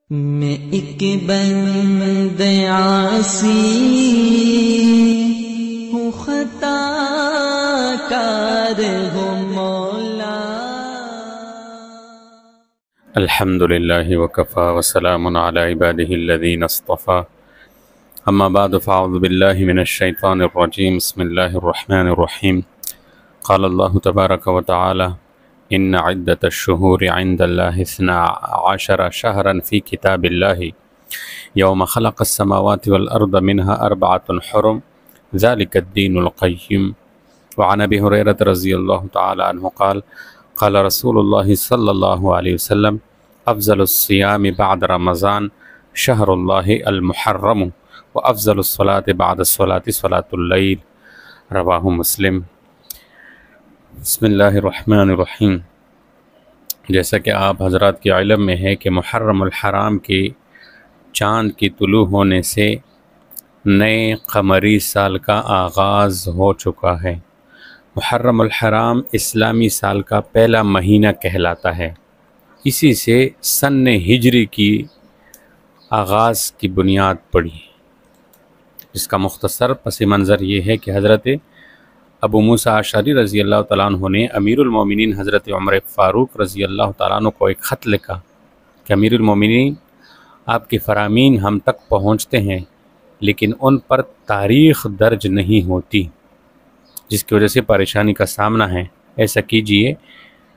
میں ایک بند عاصی ہوں، خطا کار ہوں مولا۔ الحمد للہ وکفی وسلام علی عبادہ الذین اصطفی، اما بعد فاعوذ باللہ من الشیطان الرجیم، بسم اللہ الرحمن الرحیم۔ قال اللہ تبارک وتعالی ان عدۃ الشہور عند اللہ 12 شہرا فی کتاب اللہ یوم خلق السماوات والارض منها 4 حرم ذلك الدین القیم۔ وعن ابی ہریرہ رضی اللہ تعالی عنہ قال قال رسول اللہ صلی اللہ علیہ وسلم افضل الصیام بعد رمضان شہر اللہ المحرم وافضل الصلاة بعد الصلاة صلاة اللیل، رواہ مسلم۔ بسم اللہ الرحمن الرحیم۔ جیسا کہ آپ حضرات کے علم میں ہے کہ محرم الحرام کے چاند کی طلوع ہونے سے نئے قمری سال کا آغاز ہو چکا ہے۔ محرم الحرام اسلامی سال کا پہلا مہینہ کہلاتا ہے۔ اسی سے سن ہجری کی آغاز کی بنیاد پڑی۔ اس کا مختصر پس منظر یہ ہے کہ حضرت ابو موسیٰ اشعری رضی اللہ تعالیٰ عنہ نے امیر المومنین حضرت عمر فاروق رضی اللہ تعالیٰ عنہ کو ایک خط لکھا کہ امیر المومنین، آپ کی فرامین ہم تک پہنچتے ہیں لیکن ان پر تاریخ درج نہیں ہوتی، جس کی وجہ سے پریشانی کا سامنا ہے۔ ایسا کیجئے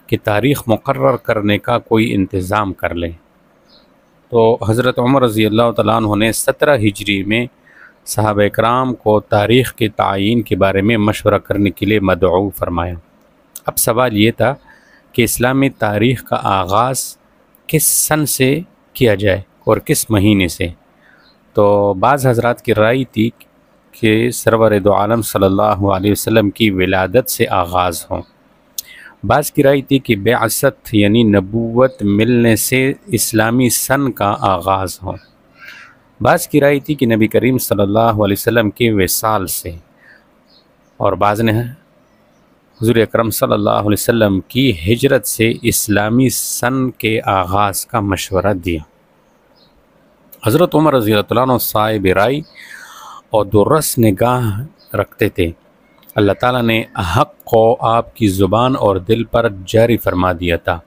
کہ تاریخ مقرر کرنے کا کوئی انتظام کر لیں۔ تو حضرت عمر رضی اللہ تعالیٰ عنہ نے 17 ہجری میں صحابہ اکرام کو تاریخ کے تعین کے بارے میں مشورہ کرنے کے لیے مدعو فرمایا۔ اب سوال یہ تھا کہ اسلامی تاریخ کا آغاز کس سن سے کیا جائے اور کس مہینے سے؟ تو بعض حضرات کی رائے تھی کہ سرور دو عالم صلی اللہ علیہ وسلم کی ولادت سے آغاز ہو۔ بعض کی رائے تھی کہ بعثت یعنی نبوت ملنے سے اسلامی سن کا آغاز ہو۔ بعض کی رائے تھی کہ نبی کریم صلی اللہ علیہ وسلم کے وصال سے، اور بعض نے حضور اکرم صلی اللہ علیہ وسلم کی ہجرت سے اسلامی سن کے آغاز کا مشورہ دیا۔ حضرت عمر رضی اللہ عنہ صاحب رائے اور درست نگاہ رکھتے تھے۔ اللہ تعالیٰ نے حق کو آپ کی زبان اور دل پر جاری فرما دیا تھا۔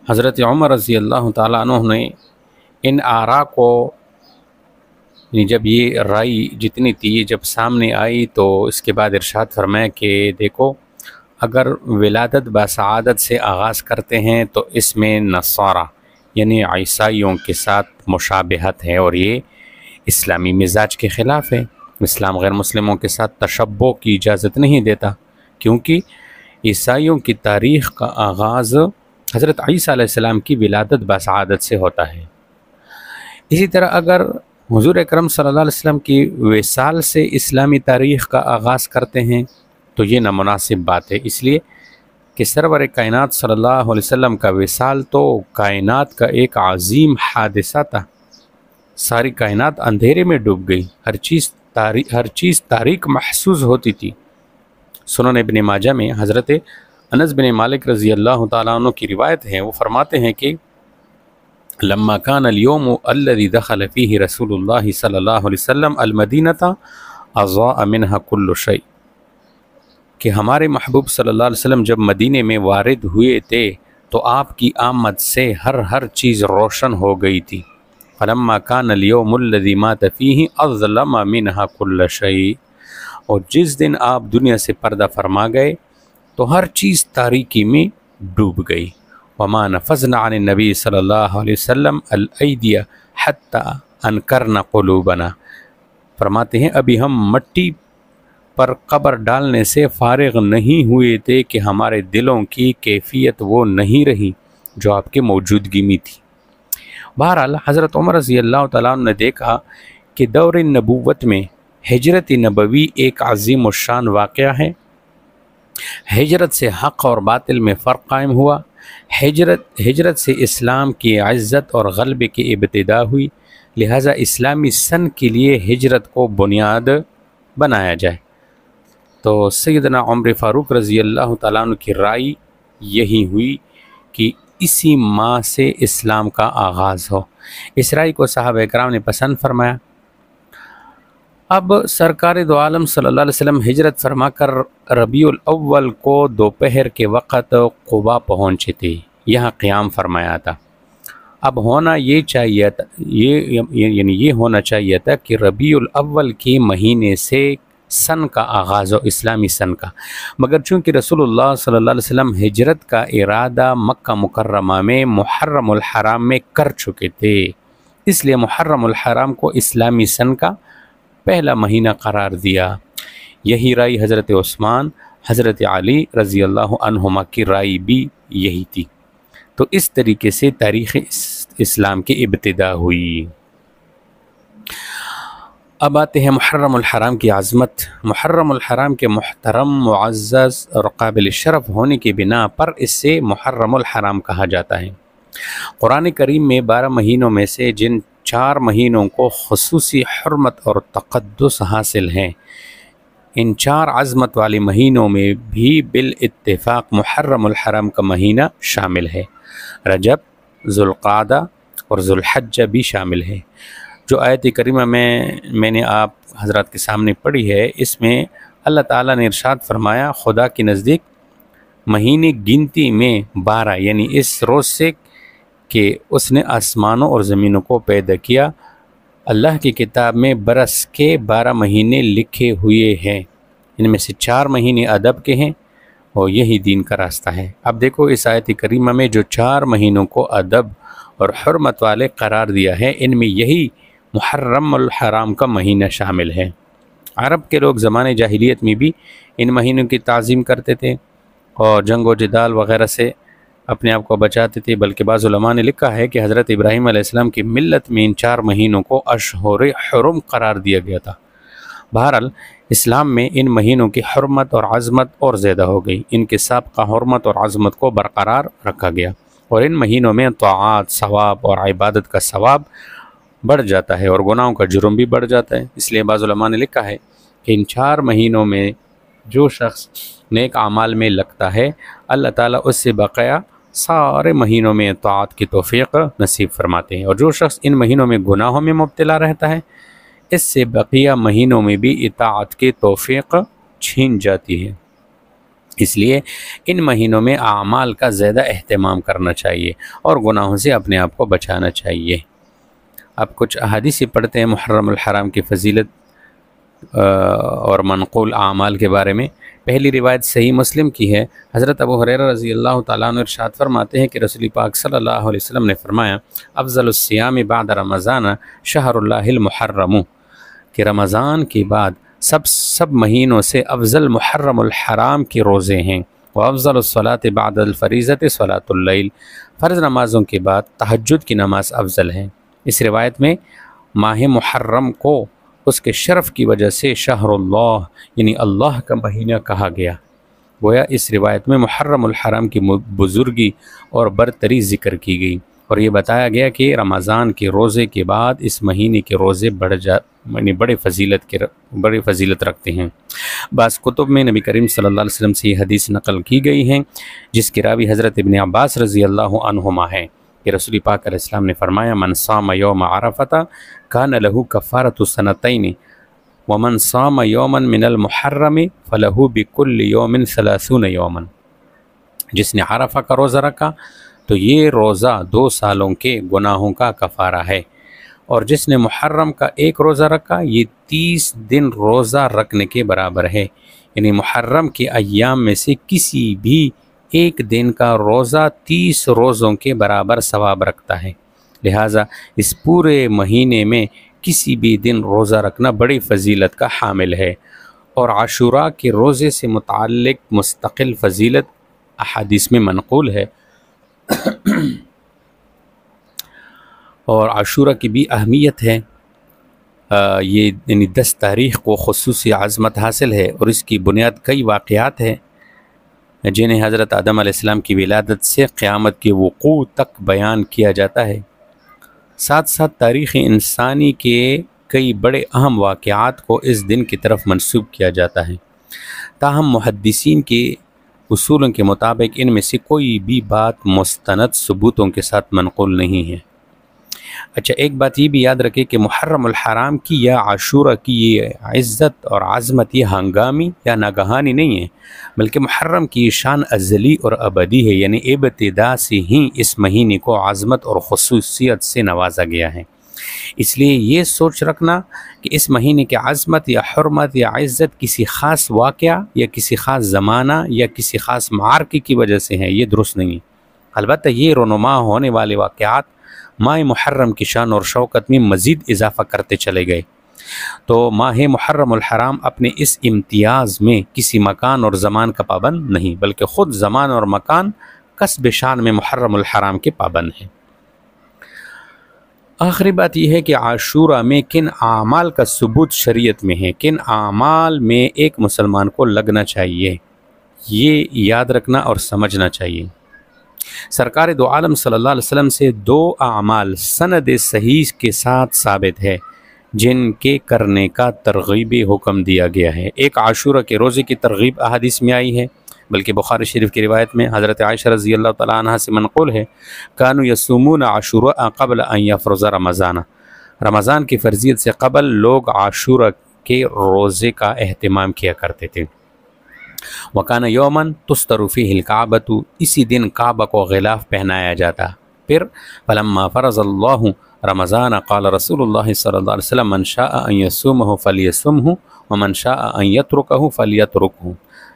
حضرت عمر رضی اللہ تعالیٰ عنہ نے ان آراء کو، جب یہ رائے جتنی تھی جب سامنے آئی تو اس کے بعد ارشاد فرمایا کہ دیکھو، اگر ولادت بسعادت سے آغاز کرتے ہیں تو اس میں نصارہ یعنی عیسائیوں کے ساتھ مشابہت ہے، اور یہ اسلامی مزاج کے خلاف ہے۔ اسلام غیر مسلموں کے ساتھ تشبہ کی اجازت نہیں دیتا، کیونکہ عیسائیوں کی تاریخ کا آغاز حضرت عیسیٰ علیہ السلام کی ولادت بسعادت سے ہوتا ہے۔ اسی طرح اگر حضور اکرم صلی اللہ علیہ وسلم کی وصال سے اسلامی تاریخ کا آغاز کرتے ہیں تو یہ نامناسب بات ہے، اس لیے کہ سرور کائنات صلی اللہ علیہ وسلم کا وصال تو کائنات کا ایک عظیم حادثہ تھا۔ ساری کائنات اندھیرے میں ڈوب گئی، ہر چیز تاریک محسوس ہوتی تھی۔ سنن ابن ماجہ میں حضرت انس بن مالک رضی اللہ تعالیٰ عنہ کی روایت ہے، وہ فرماتے ہیں کہ لما كان اليوم الذي دخل فيه رسول الله صلی اللہ علیہ وسلم المدینة اضاء منها كل شيء، کہ ہمارے محبوب صلی اللہ علیہ وسلم جب مدینے میں وارد ہوئے تھے تو آپ کی آمد سے ہر چیز روشن ہو گئی تھی۔ فلما كان اليوم الذي مات فيه اظلم منها كل شيء، اور جس دن آپ دنیا سے پردہ فرما گئے تو ہر چیز تاریکی میں ڈوب گئی۔ وما نفذنا عن النبی صلی اللہ علیہ وسلم الایدی حتی انکرنا قلوبنا، فرماتے ہیں ابھی ہم مٹی پر قبر ڈالنے سے فارغ نہیں ہوئے تھے کہ ہمارے دلوں کی کیفیت وہ نہیں رہی جو آپ کے موجودگی میں تھی۔ بہرحال حضرت عمر رضی اللہ تعالیٰ عنہ نے دیکھا کہ دور نبوت میں ہجرت نبوی ایک عظیم الشان واقعہ ہے۔ ہجرت سے حق اور باطل میں فرق قائم ہوا۔ ہجرت سے اسلام کی عزت اور غلبے کی ابتدا ہوئی، لہٰذا اسلامی سن کے لیے ہجرت کو بنیاد بنایا جائے۔ تو سیدنا عمر فاروق رضی اللہ تعالیٰ عنہ کی رائے یہی ہوئی کہ اسی ماہ سے اسلام کا آغاز ہو۔ اس رائے کو صحابہ کرام نے پسند فرمایا۔ اب سرکار دو عالم صلی اللہ علیہ وسلم ہجرت فرما کر ربیع الاول کو دوپہر کے وقت قباء پہنچے تھے، یہاں قیام فرمایا تھا۔ اب ہونا یہ چاہیے تھا، یہ ہونا چاہیے تھا کہ ربیع الاول کے مہینے سے سن کا آغاز ہو، اسلامی سن کا، مگر چونکہ رسول اللہ صلی اللہ علیہ وسلم ہجرت کا ارادہ مکہ مکرمہ میں محرم الحرام میں کر چکے تھے، اس لیے محرم الحرام کو اسلامی سن کا پہلا مہینہ قرار دیا۔ یہی رائے حضرت عثمان، حضرت علی رضی اللہ عنہما کی رائے بھی یہی تھی۔ تو اس طریقے سے تاریخ اسلام کی ابتدا ہوئی۔ اب آتے ہیں محرم الحرام کی عظمت۔ محرم الحرام کے محترم، معزز اور قابل شرف ہونے کی بنا پر اس سے محرم الحرام کہا جاتا ہے۔ قرآن کریم میں 12 مہینوں میں سے جن 4 مہینوں کو خصوصی حرمت اور تقدس حاصل ہیں، ان 4 عظمت والے مہینوں میں بھی بالاتفاق محرم الحرام کا مہینہ شامل ہے۔ رجب، ذوالقعدہ اور ذوالحجہ بھی شامل ہے۔ جو آیت کریمہ میں نے آپ حضرات کے سامنے پڑھی ہے، اس میں اللہ تعالیٰ نے ارشاد فرمایا، خدا کے نزدیک مہینے گنتی میں 12، یعنی اس روز سے کہ اس نے آسمانوں اور زمینوں کو پیدا کیا، اللہ کی کتاب میں برس کے 12 مہینے لکھے ہوئے ہیں، ان میں سے 4 مہینے ادب کے ہیں اور یہی دین کا راستہ ہے۔ اب دیکھو اس آیت کریمہ میں جو 4 مہینوں کو ادب اور حرمت والے قرار دیا ہے، ان میں یہی محرم الحرام کا مہینہ شامل ہے۔ عرب کے لوگ زمانے جاہلیت میں بھی ان مہینوں کی تعظیم کرتے تھے اور جنگ و جدال وغیرہ سے اپنے آپ کو بچاتے تھے، بلکہ بعض علماء نے لکھا ہے کہ حضرت ابراہیم علیہ السلام کی ملت میں ان 4 مہینوں کو اشہر حرم قرار دیا گیا تھا۔ بہرحال اسلام میں ان مہینوں کی حرمت اور عظمت اور زیادہ ہو گئی، ان کے سابقہ حرمت اور عظمت کو برقرار رکھا گیا، اور ان مہینوں میں طاعات، ثواب اور عبادت کا ثواب بڑھ جاتا ہے اور گناہوں کا جرم بھی بڑھ جاتا ہے۔ اس لیے بعض علماء نے لکھا ہے کہ ان 4 مہینوں میں جو شخص نیک اعمال میں لگتا ہے، اللہ تعالیٰ اس سے بقیہ سارے مہینوں میں طاعت کی توفیق نصیب فرماتے ہیں، اور جو شخص ان مہینوں میں گناہوں میں مبتلا رہتا ہے، اس سے بقیہ مہینوں میں بھی اطاعت کی توفیق چھین جاتی ہے۔ اس لیے ان مہینوں میں اعمال کا زیادہ اہتمام کرنا چاہیے اور گناہوں سے اپنے آپ کو بچانا چاہیے۔ اب کچھ احادیث پڑھتے ہیں محرم الحرام کی فضیلت اور منقول اعمال کے بارے میں۔ پہلی روایت صحیح مسلم کی ہے، حضرت ابو ہریرہ رضی اللہ تعالیٰ عنہ ارشاد فرماتے ہیں کہ رسول پاک صلی اللہ علیہ وسلم نے فرمایا، افضل الصیام بعد رمضان شہر اللہ المحرم، کہ رمضان کے بعد سب مہینوں سے افضل محرم الحرام کے روزے ہیں۔ وافضل الصلاۃ بعد الفریضۃ صلاۃ اللیل، فرض نمازوں کے بعد تہجد کی نماز افضل ہے۔ اس روایت میں ماہ محرم کو اس کے شرف کی وجہ سے شہر اللہ یعنی اللہ کا مہینہ کہا گیا۔ گویا اس روایت میں محرم الحرام کی بزرگی اور برتری ذکر کی گئی، اور یہ بتایا گیا کہ رمضان کے روزے کے بعد اس مہینے کے روزے یعنی بڑے فضیلت رکھتے ہیں۔ بعض کتب میں نبی کریم صلی اللہ علیہ وسلم سے یہ حدیث نقل کی گئی ہیں، جس کی راوی حضرت ابن عباس رضی اللہ عنہما ہیں کہ رسول پاک علیہ السلام نے فرمایا، من صام یوم عرفۃ کان لہ کفارۃ سنتین ومن صام یوما من المحرم فلہ بکل یوم 30 یوما، جس نے عرفہ کا روزہ رکھا تو یہ روزہ 2 سالوں کے گناہوں کا کفارہ ہے، اور جس نے محرم کا ایک روزہ رکھا یہ 30 دن روزہ رکھنے کے برابر ہے، یعنی محرم کے ایام میں سے کسی بھی ایک دن کا روزہ 30 روزوں کے برابر ثواب رکھتا ہے۔ لہٰذا اس پورے مہینے میں کسی بھی دن روزہ رکھنا بڑی فضیلت کا حامل ہے، اور عاشوراء کے روزے سے متعلق مستقل فضیلت احادیث میں منقول ہے، اور عاشوراء کی بھی اہمیت ہے۔ یہ یعنی 10 تاریخ کو خصوصی عظمت حاصل ہے، اور اس کی بنیاد کئی واقعات ہیں جنہیں حضرت آدم علیہ السلام کی ولادت سے قیامت کے وقوع تک بیان کیا جاتا ہے۔ ساتھ ساتھ تاریخ انسانی کے کئی بڑے اہم واقعات کو اس دن کی طرف منسوب کیا جاتا ہے۔ تاہم محدثین کے اصولوں کے مطابق ان میں سے کوئی بھی بات مستند ثبوتوں کے ساتھ منقول نہیں ہے۔ اچھا، ایک بات یہ بھی یاد رکھے کہ محرم الحرام کی یا عاشورہ کی یہ عزت اور عظمت یہ ہنگامی یا ناگہانی نہیں ہے، بلکہ محرم کی شان ازلی اور ابدی ہے، یعنی ابتدا سے ہی اس مہینے کو عظمت اور خصوصیت سے نوازا گیا ہے۔ اس لیے یہ سوچ رکھنا کہ اس مہینے کی عظمت یا حرمت یا عزت کسی خاص واقعہ یا کسی خاص زمانہ یا کسی خاص معرکے کی وجہ سے ہے، یہ درست نہیں ہے۔ البتہ یہ رونما ہونے والے واقعات ماہ محرم کی شان اور شوکت میں مزید اضافہ کرتے چلے گئے، تو ماہ محرم الحرام اپنے اس امتیاز میں کسی مکان اور زمان کا پابند نہیں، بلکہ خود زمان اور مکان کسب شان میں محرم الحرام کے پابند ہیں۔ آخری بات یہ ہے کہ عاشورہ میں کن اعمال کا ثبوت شریعت میں ہے، کن اعمال میں ایک مسلمان کو لگنا چاہیے، یہ یاد رکھنا اور سمجھنا چاہیے۔ سرکار دو عالم صلی اللہ علیہ وسلم سے 2 اعمال سند صحیح کے ساتھ ثابت ہے جن کے کرنے کا ترغیب حکم دیا گیا ہے۔ ایک عاشورہ کے روزے کی ترغیب احادیث میں آئی ہے، بلکہ بخاری شریف کی روایت میں حضرت عائشہ رضی اللہ تعالیٰ عنہ سے منقول ہے، کانوا یصومون عاشورا قبل ان یفرض رمضان، رمضان کی فرضیت سے قبل لوگ عاشورہ کے روزے کا اہتمام کیا کرتے تھے۔ وکان یومن تستر فیہ الکعبۃ، اسی دن کعبہ کو غلاف پہنایا جاتا۔ پھر فلما فرض اللہ رمضان قال رسول اللہ صلی اللہ علیہ وسلم من شاء ان یصومہ فلیصمہ ومن شاء ان یترکہ فلیترکہ،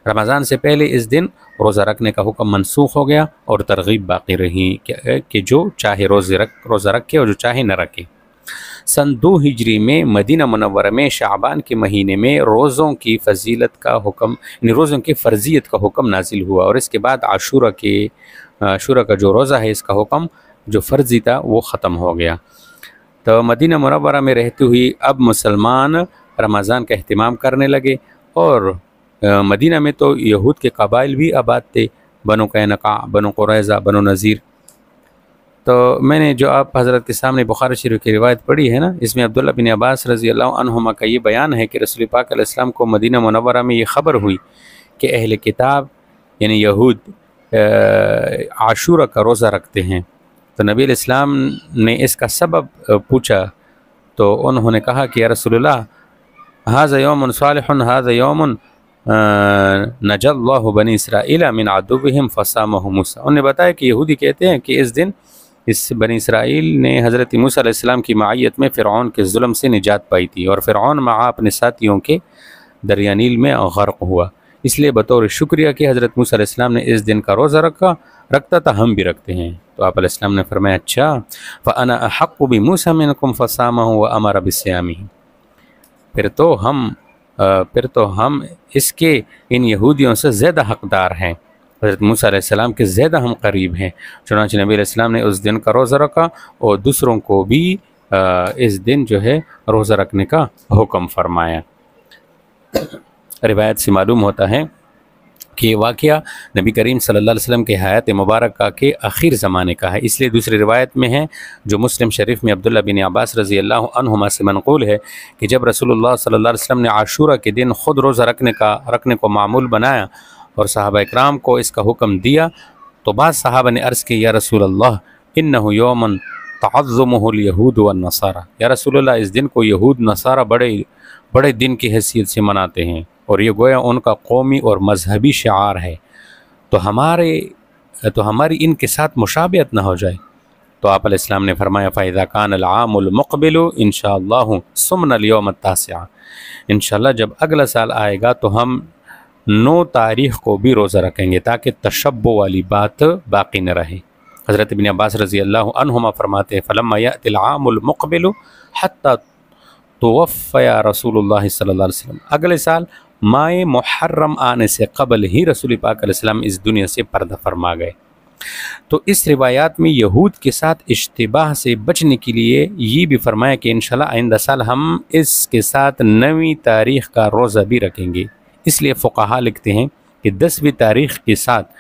رمضان سے پہلے اس دن روزہ رکھنے کا حکم منسوخ ہو گیا اور ترغیب باقی رہی کہ جو چاہے روزہ رکھے اور جو چاہے نہ رکھے۔ سن 2 ہجری میں مدینہ منورہ میں شعبان کے مہینے میں روزوں کی فضیلت کا حکم، یعنی روزوں کی فرضیت کا حکم نازل ہوا، اور اس کے بعد عاشورہ کا جو روزہ ہے اس کا حکم جو فرضی تھا وہ ختم ہو گیا۔ تو مدینہ منورہ میں رہتے ہوئے اب مسلمان رمضان کا اہتمام کرنے لگے، اور مدینہ میں تو یہود کے قبائل بھی آباد تھے، بنو قینقاع، بنو قریظہ، بنو نذیر۔ تو میں نے جو آپ حضرت کے سامنے بخاری شریف کی روایت پڑھی ہے نا، اس میں عبداللہ بن عباس رضی اللہ عنہما کا یہ بیان ہے کہ رسول پاک علیہ السلام کو مدینہ منورہ میں یہ خبر ہوئی کہ اہل کتاب یعنی یہود عاشورہ کا روزہ رکھتے ہیں۔ تو نبی علیہ السلام نے اس کا سبب پوچھا، تو انہوں نے کہا کہ یا رسول اللہ ھذا یوم صالح ھذا یوم نجى اللہ بنی اسرائیل من عدوهم فصامہ موسیٰ۔ انہوں نے بتایا کہ یہودی کہتے ہیں کہ اس دن اس بنی اسرائیل نے حضرت موسیٰ علیہ السلام کی معیت میں فرعون کے ظلم سے نجات پائی تھی، اور فرعون مع اپنے ساتھیوں کے دریا نیل میں غرق ہوا، اس لیے بطور شکریہ کہ حضرت موسیٰ علیہ السلام نے اس دن کا روزہ رکھتا تھا، ہم بھی رکھتے ہیں۔ تو آپ علیہ السلام نے فرمایا اچھا، فأنا احق بموسیٰ منکم فصامہ وامر بصیامہ، پھر تو ہم اس کے ان یہودیوں سے زیادہ حقدار ہیں، حضرت موسیٰ علیہ السلام کے زیادہ ہم قریب ہیں۔ چنانچہ نبی علیہ السلام نے اس دن کا روزہ رکھا اور دوسروں کو بھی اس دن جو ہے روزہ رکھنے کا حکم فرمایا۔ روایت سے معلوم ہوتا ہے کہ یہ واقعہ نبی کریم صلی اللہ علیہ وسلم کے حیات مبارکہ کے آخر زمانے کا ہے، اس لیے دوسری روایت میں ہے جو مسلم شریف میں عبداللہ بن عباس رضی اللہ عنہما سے منقول ہے کہ جب رسول اللہ صلی اللہ علیہ وسلم نے عاشورہ کے دن خود روزہ رکھنے کو معمول بنایا اور صحابہ اکرام کو اس کا حکم دیا، تو بعض صحابہ نے عرض کی یا رسول اللہ انہ یوم تعظمہ الیہود والنصارى، یا رسول اللہ اس دن کو یہود نصارہ بڑے دن کی حیثیت سے مناتے ہیں، اور یہ گویا ان کا قومی اور مذہبی شعار ہے، تو ہماری ان کے ساتھ مشابہت نہ ہو جائے۔ تو آپ علیہ السلام نے فرمایا فَإِذَا كَانَ الْعَامُ الْمُقْبِلُ إِنشَاءَ اللَّهُ صُمْنَا الْيَوْمَ التَّاسِعَ، انشاءاللہ جب اگلا سال آئے گا تو ہم 9 تاریخ کو بھی روزہ رکھیں گے تاکہ تشبہ والی بات باقی نہ رہے۔ حضرت ابن عباس رضی اللہ عنہما فرماتے ہیں فَلَمَّا يَأْتِ الْعَامُ الْمُقْبِلُ حَتَّى توفی رسول اللہ صلی اللہ علیہ وسلم، اگلے سال ماہ محرم آنے سے قبل ہی رسول پاک علیہ السلام اس دنیا سے پردہ فرما گئے۔ تو اس روایات میں یہود کے ساتھ اشتباہ سے بچنے کے لیے یہ بھی فرمایا کہ انشاءاللہ آئندہ سال ہم اس کے ساتھ 9ویں تاریخ کا روزہ بھی رکھیں گے، اس لیے فقہاء لکھتے ہیں کہ 10ویں تاریخ کے ساتھ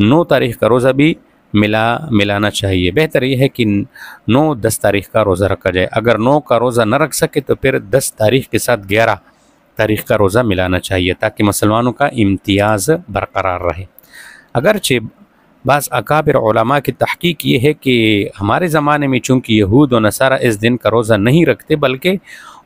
9 تاریخ کا روزہ بھی ملانا چاہیے۔ بہتر یہ ہے کہ 9-10 تاریخ کا روزہ رکھا جائے، اگر 9 کا روزہ نہ رکھ سکے تو پھر 10 تاریخ کے ساتھ 11 تاریخ کا روزہ ملانا چاہیے تاکہ مسلمانوں کا امتیاز برقرار رہے۔ اگرچہ بعض اکابر علماء کی تحقیق یہ ہے کہ ہمارے زمانے میں چونکہ یہود و نصارہ اس دن کا روزہ نہیں رکھتے، بلکہ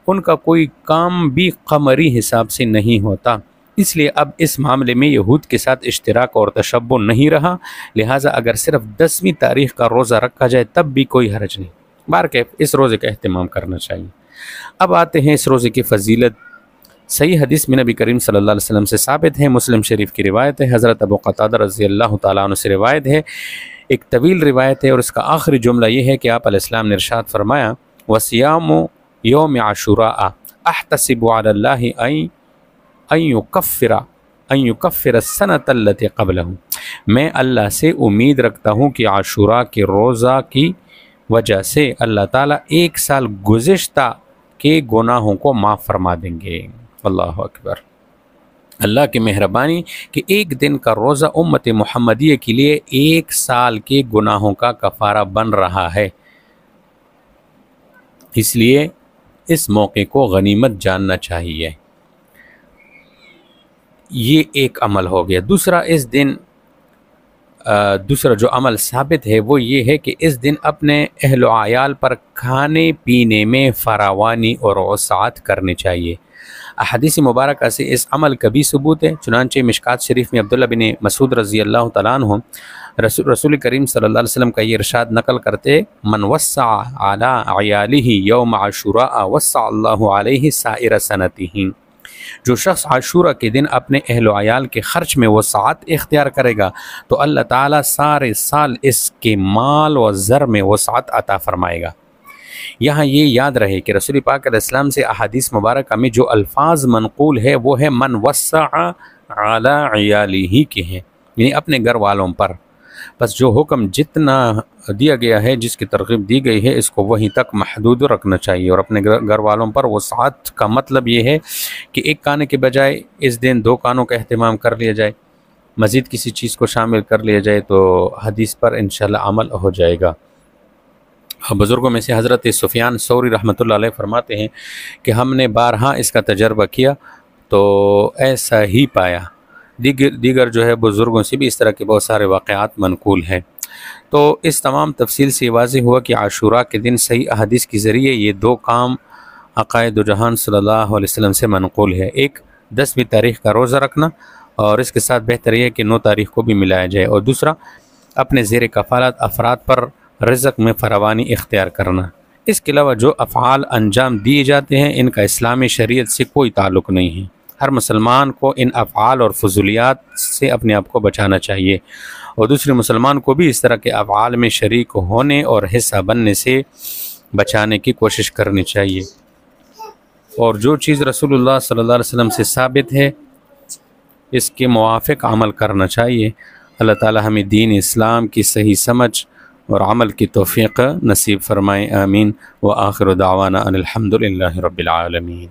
ان کا کوئی کام بھی قمری حساب سے نہیں ہوتا، اس لیے اب اس معاملے میں یہود کے ساتھ اشتراک اور تشبہ نہیں رہا، لہٰذا اگر صرف 10ویں تاریخ کا روزہ رکھا جائے تب بھی کوئی حرج نہیں۔ بہرکیف اس روزے کا اہتمام کرنا چاہیے۔ اب آتے ہیں اس روزے کی فضیلت۔ صحیح حدیث میں نبی کریم صلی اللہ علیہ وسلم سے ثابت ہے، مسلم شریف کی روایت ہے، حضرت ابو قتادہ رضی اللہ تعالیٰ عنہ سے روایت ہے، ایک طویل روایت ہے، اور اس کا آخری جملہ یہ ہے کہ آپ علیہ السلام نے ارشاد فرمایا وَصِيَامُ يَوْمِ عَاشُورَاءَ أَحْتَسِبُ عَلَى اللَّهِ أَن يُكَفِّرَ السَّنَةَ الَّتِي قَبْلَهُ، میں اللہ سے امید رکھتا ہوں کہ عاشوراء کے روزہ کی وجہ سے اللہ تعالیٰ ایک سال گزشتہ کے گناہوں کو معاف فرما دیں گے۔ اللہ اکبر، اللہ کی مہربانی کہ ایک دن کا روزہ امت محمدیہ کے لیے ایک سال کے گناہوں کا کفارہ بن رہا ہے، اس لیے اس موقع کو غنیمت جاننا چاہیے۔ یہ ایک عمل ہو گیا۔ دوسرا، اس دن دوسرا جو عمل ثابت ہے وہ یہ ہے کہ اس دن اپنے اہل و عیال پر کھانے پینے میں فراوانی اور وسعت کرنی چاہیے۔ احادیث مبارکہ سے اس عمل کا بھی ثبوت ہے، چنانچہ مشکات شریف میں عبداللہ بن مسعود رضی اللہ تعالیٰ عنہ رسول کریم صلی اللہ علیہ وسلم کا یہ ارشاد نقل کرتے من وسع علی عیالہ یوم عاشوراء وسع اللہ علیہ سائر سنتہ، جو شخص عاشورہ کے دن اپنے اہل و عیال کے خرچ میں وسعت اختیار کرے گا تو اللہ تعالیٰ سارے سال اس کے مال و زر میں وسعت عطا فرمائے گا۔ یہاں یہ یاد رہے کہ رسول پاک علیہ السلام سے احادیث مبارکہ میں جو الفاظ منقول ہے وہ ہے من وسع علی عیالہ کے ہیں، یعنی اپنے گھر والوں پر، بس جو حکم جتنا دیا گیا ہے، جس کی ترغیب دی گئی ہے، اس کو وہیں تک محدود رکھنا چاہیے، اور اپنے گھر والوں پر وسعت کا مطلب یہ ہے کہ ایک کھانے کے بجائے اس دن 2 کھانوں کا اہتمام کر لیا جائے، مزید کسی چیز کو شامل کر لیا جائے تو حدیث پر انشاءاللہ عمل ہو جائے گا۔ بزرگوں میں سے حضرت سفیان ثوری رحمۃ اللہ علیہ فرماتے ہیں کہ ہم نے بارہا اس کا تجربہ کیا تو ایسا ہی پایا۔ دیگر جو ہے بزرگوں سے بھی اس طرح کے بہت سارے واقعات منقول ہیں۔ تو اس تمام تفصیل سے واضح ہوا کہ عاشوراء کے دن صحیح احادیث کے ذریعے یہ 2 کام عقائد دو جہان صلی اللہ علیہ وسلم سے منقول ہے، ایک 10ویں تاریخ کا روزہ رکھنا، اور اس کے ساتھ بہتر یہ ہے کہ 9 تاریخ کو بھی ملایا جائے، اور دوسرا اپنے زیر کفالت افراد پر رزق میں فراوانی اختیار کرنا۔ اس کے علاوہ جو افعال انجام دیے جاتے ہیں ان کا اسلامی شریعت سے کوئی تعلق نہیں ہے۔ ہر مسلمان کو ان افعال اور فضولیات سے اپنے آپ کو بچانا چاہیے، اور دوسرے مسلمان کو بھی اس طرح کے افعال میں شریک ہونے اور حصہ بننے سے بچانے کی کوشش کرنی چاہیے، اور جو چیز رسول اللہ صلی اللہ علیہ وسلم سے ثابت ہے اس کے موافق عمل کرنا چاہیے۔ اللہ تعالی ہمیں دین اسلام کی صحیح سمجھ اور عمل کی توفیق نصیب فرمائے، آمین۔ وآخر دعوانا ان الحمد للہ رب العالمین۔